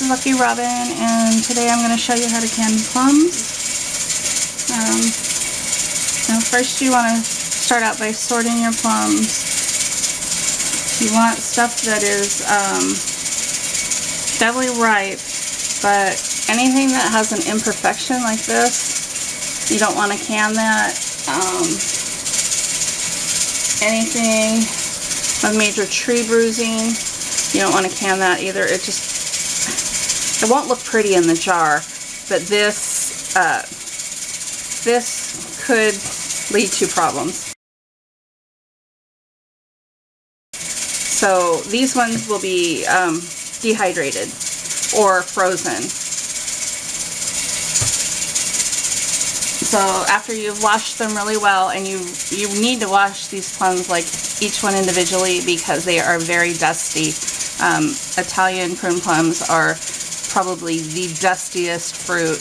Lucky Robin, and today I'm going to show you how to can plums. Now first you want to start out by sorting your plums. You want stuff that is definitely ripe, but anything that has an imperfection like this, you don't want to can that. Anything with major tree bruising, you don't want to can that either. It won't look pretty in the jar, but this could lead to problems. So these ones will be dehydrated or frozen. So after you've washed them really well, and you need to wash these plums like each one individually because they are very dusty. Italian prune plums are probably the dustiest fruit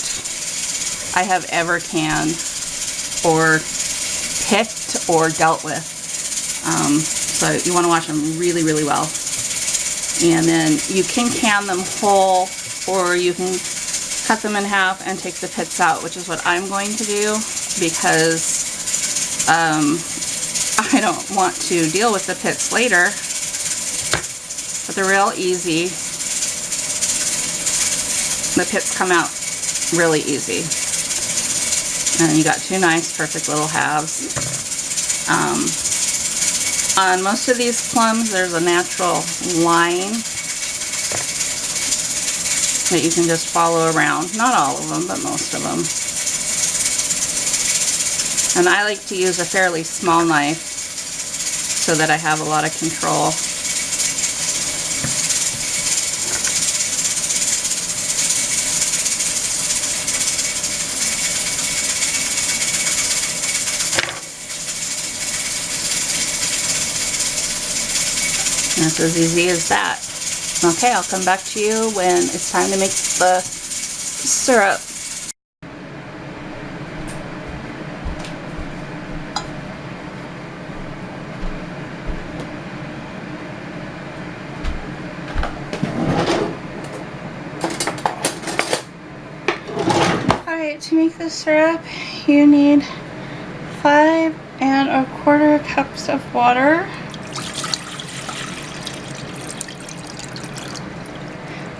I have ever canned or picked or dealt with. So you want to wash them really, really well. And then you can can them whole, or you can cut them in half and take the pits out, which is what I'm going to do because I don't want to deal with the pits later. But they're real easy. The pits come out really easy. And you got two nice, perfect little halves. On most of these plums, there's a natural line that you can just follow around. Not all of them, but most of them. And I like to use a fairly small knife so that I have a lot of control. And it's as easy as that. Okay, I'll come back to you when it's time to make the syrup. Alright, to make the syrup, you need 5 1/4 cups of water.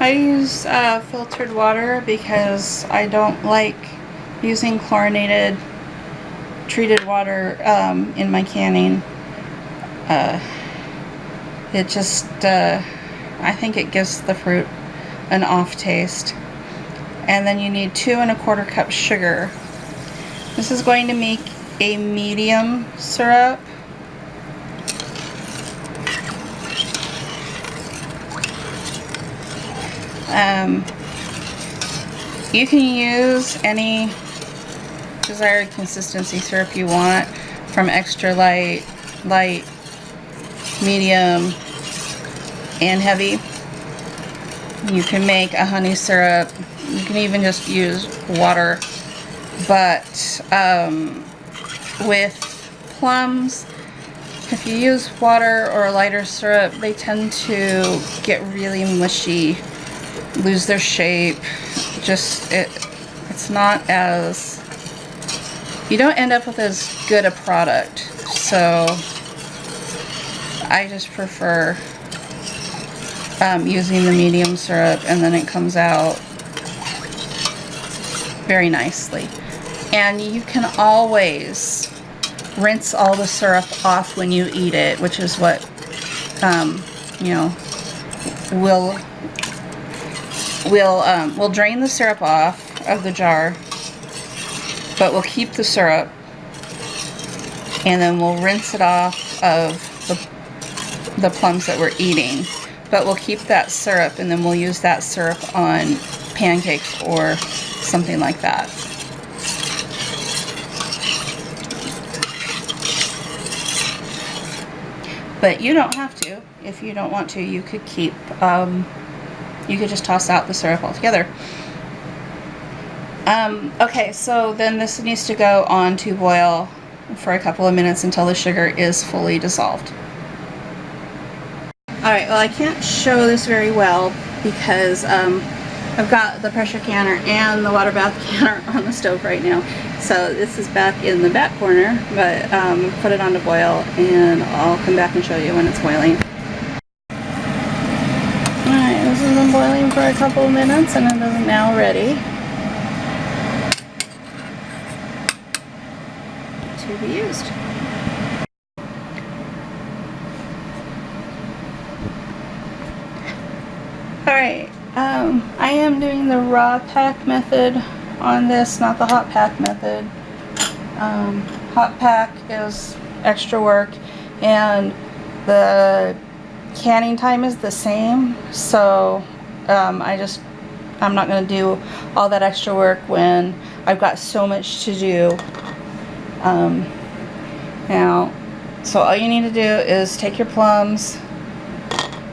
I use filtered water because I don't like using chlorinated treated water in my canning. It just, I think it gives the fruit an off taste. And then you need 2 1/4 cups sugar. This is going to make a medium syrup. You can use any desired consistency syrup you want, from extra light, medium, and heavy. You can make a honey syrup. You can even just use water. But with plums, if you use water or a lighter syrup, they tend to get really mushy, lose their shape. Just it's not as, you don't end up with as good a product. So I just prefer using the medium syrup, and then it comes out very nicely. And you can always rinse all the syrup off when you eat it, which is what you know, we'll drain the syrup off of the jar, but we'll keep the syrup, and then we'll rinse it off of the plums that we're eating, but we'll keep that syrup, and then we'll use that syrup on pancakes or something like that. But you don't have to. If you don't want to, you could keep, you could just toss out the syrup altogether. Okay, so then this needs to go on to boil for a couple of minutes until the sugar is fully dissolved. Alright, well, I can't show this very well because I've got the pressure canner and the water bath canner on the stove right now. So this is back in the back corner, but put it on to boil and I'll come back and show you when it's boiling. Alright, this has been boiling for a couple of minutes and it is now ready to be used. Alright, I am doing the raw pack method on this, not the hot pack method. Hot pack is extra work and the canning time is the same, so I'm not going to do all that extra work when I've got so much to do. Now, so all you need to do is take your plums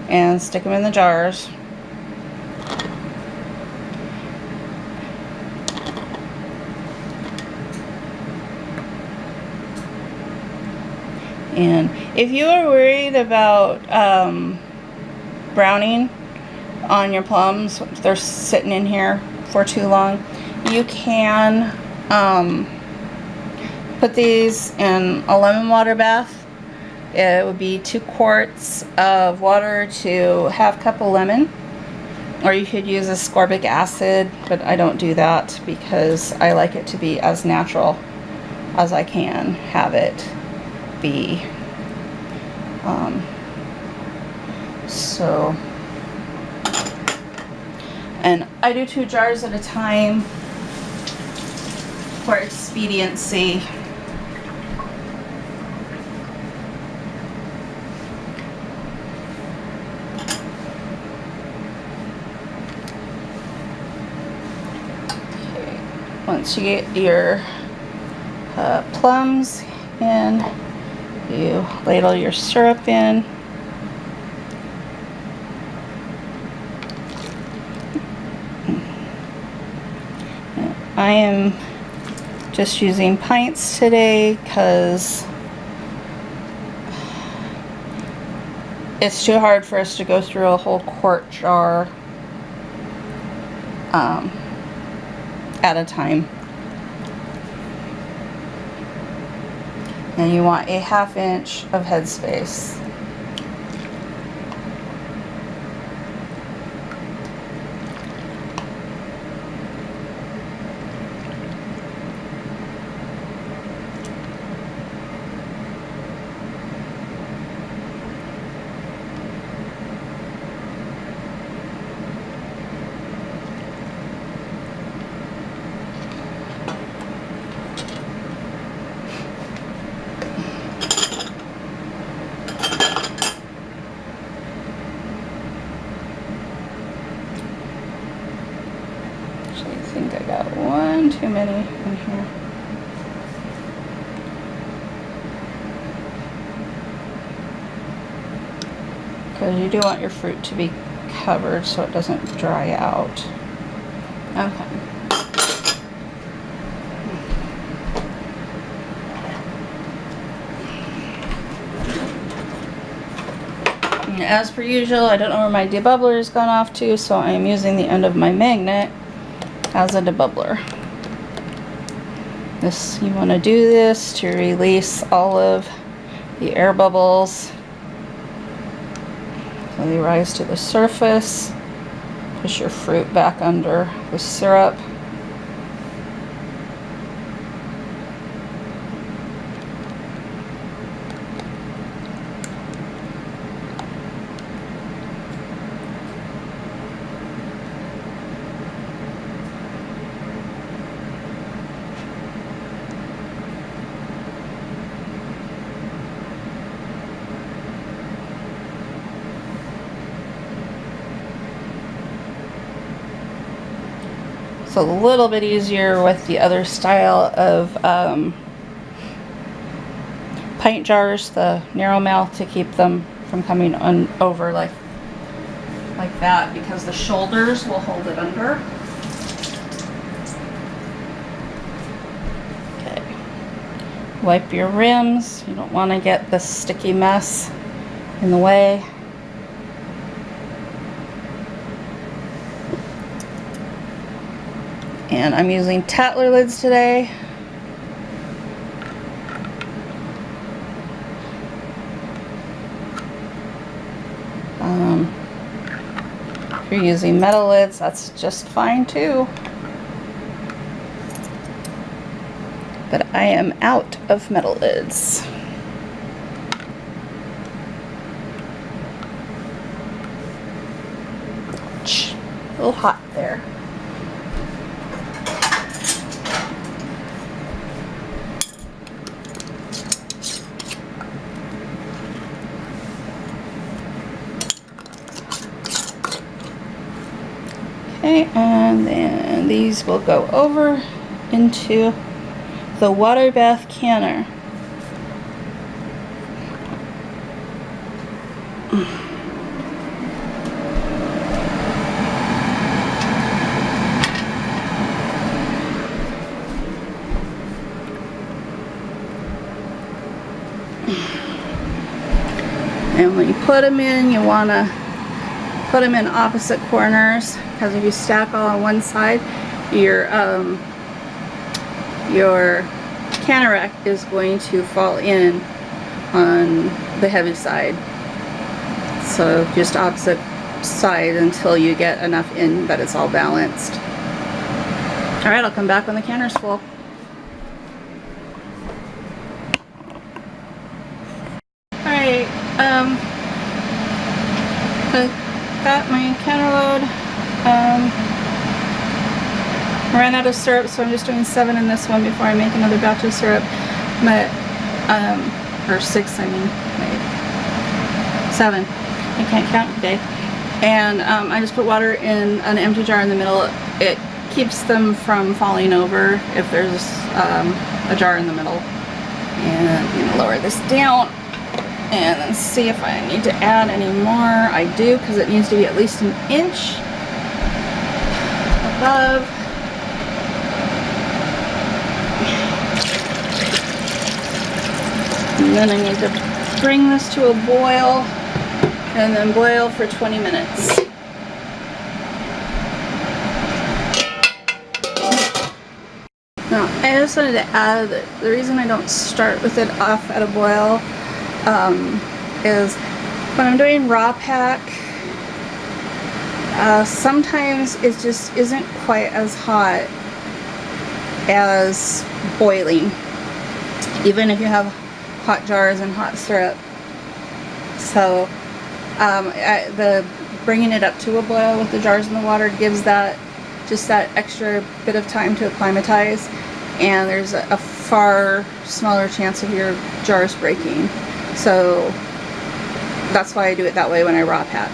and stick them in the jars. And if you are worried about browning on your plums, if they're sitting in here for too long, you can put these in a lemon water bath. It would be 2 quarts of water to half cup of lemon, or you could use ascorbic acid, but I don't do that because I like it to be as natural as I can have it be. And I do 2 jars at a time for expediency. Okay. Once you get your plums in, you ladle your syrup in. I am just using pints today because it's too hard for us to go through a whole quart jar at a time. And you want a 1/2 inch of headspace. I think I got one too many in here. Because you do want your fruit to be covered so it doesn't dry out. Okay. And as per usual, I don't know where my debubbler has gone off to, so I'm using the end of my magnet as a debubbler. You want to do this to release all of the air bubbles so they rise to the surface. Push your fruit back under the syrup. It's a little bit easier with the other style of pint jars, the narrow mouth, to keep them from coming over like that, because the shoulders will hold it under. Okay. Wipe your rims. You don't want to get this sticky mess in the way. And I'm using Tatler lids today. If you're using metal lids, that's just fine too. But I am out of metal lids. Ouch. A little hot there. Okay, and then these will go over into the water bath canner. And when you put them in, you want to put them in opposite corners, because if you stack all on one side, your canner rack is going to fall in on the heavy side. So just opposite side until you get enough in that it's all balanced. Alright, I'll come back when the canner's full. Alright, I got my canner load. Ran out of syrup, so I'm just doing 7 in this one before I make another batch of syrup. But, or 6, I mean, wait, 7. I can't count today. And I just put water in an empty jar in the middle. It keeps them from falling over if there's a jar in the middle. And I'm going to lower this down and then see if I need to add any more. I do, because it needs to be at least an inch above. And then I need to bring this to a boil and then boil for 20 minutes. Now, I just wanted to add that the reason I don't start with it off at a boil is when I'm doing raw pack, sometimes it just isn't quite as hot as boiling, even if you have hot jars and hot syrup. So the bringing it up to a boil with the jars in the water gives that just that extra bit of time to acclimatize, and there's a far smaller chance of your jars breaking. So that's why I do it that way when I raw pack.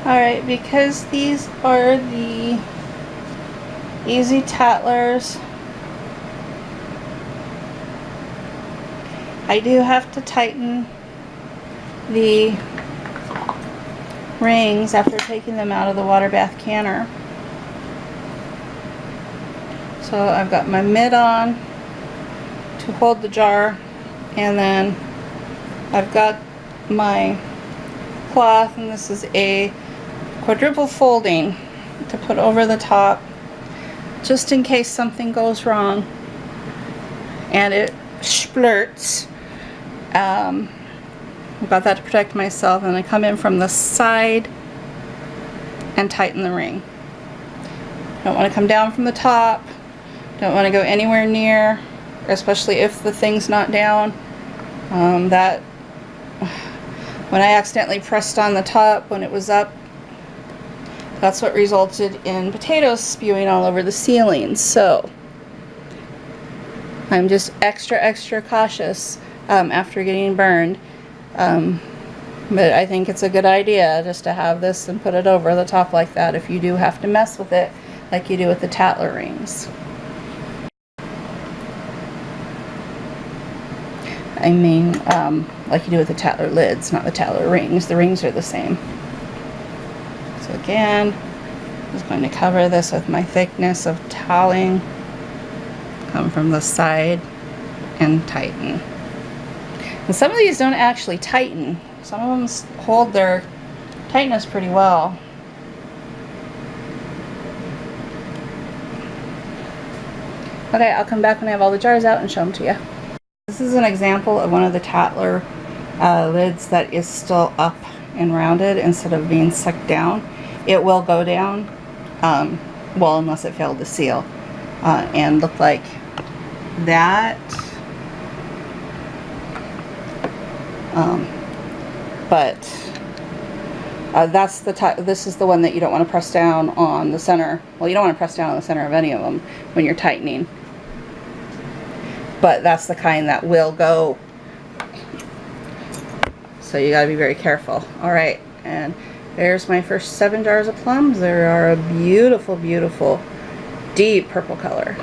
Alright, because these are the Easy Tatlers, I do have to tighten the rings after taking them out of the water bath canner. So I've got my mid on to hold the jar, and then I've got my cloth, and this is a quadruple folding to put over the top just in case something goes wrong and it splurts. I've got that to protect myself, and I come in from the side and tighten the ring. Don't want to come down from the top, don't want to go anywhere near, especially if the thing's not down. That when I accidentally pressed on the top when it was up, that's what resulted in potatoes spewing all over the ceiling. So I'm just extra cautious after getting burned. But I think it's a good idea just to have this and put it over the top like that if you do have to mess with it like you do with the Tatler rings. I mean, like you do with the Tatler lids, not the Tatler rings. The rings are the same. So again, I'm just going to cover this with my thickness of toweling. Come from the side and tighten. And some of these don't actually tighten. Some of them hold their tightness pretty well. Okay, I'll come back when I have all the jars out and show them to you. This is an example of one of the Tatler lids that is still up and rounded instead of being sucked down. It will go down, well, unless it failed to seal, and look like that. But that's the this is the one that you don't want to press down on the center. Well, you don't want to press down on the center of any of them when you're tightening. But that's the kind that will go. So you got to be very careful. All right, and there's my first 7 jars of plums. They are a beautiful, beautiful, deep purple color.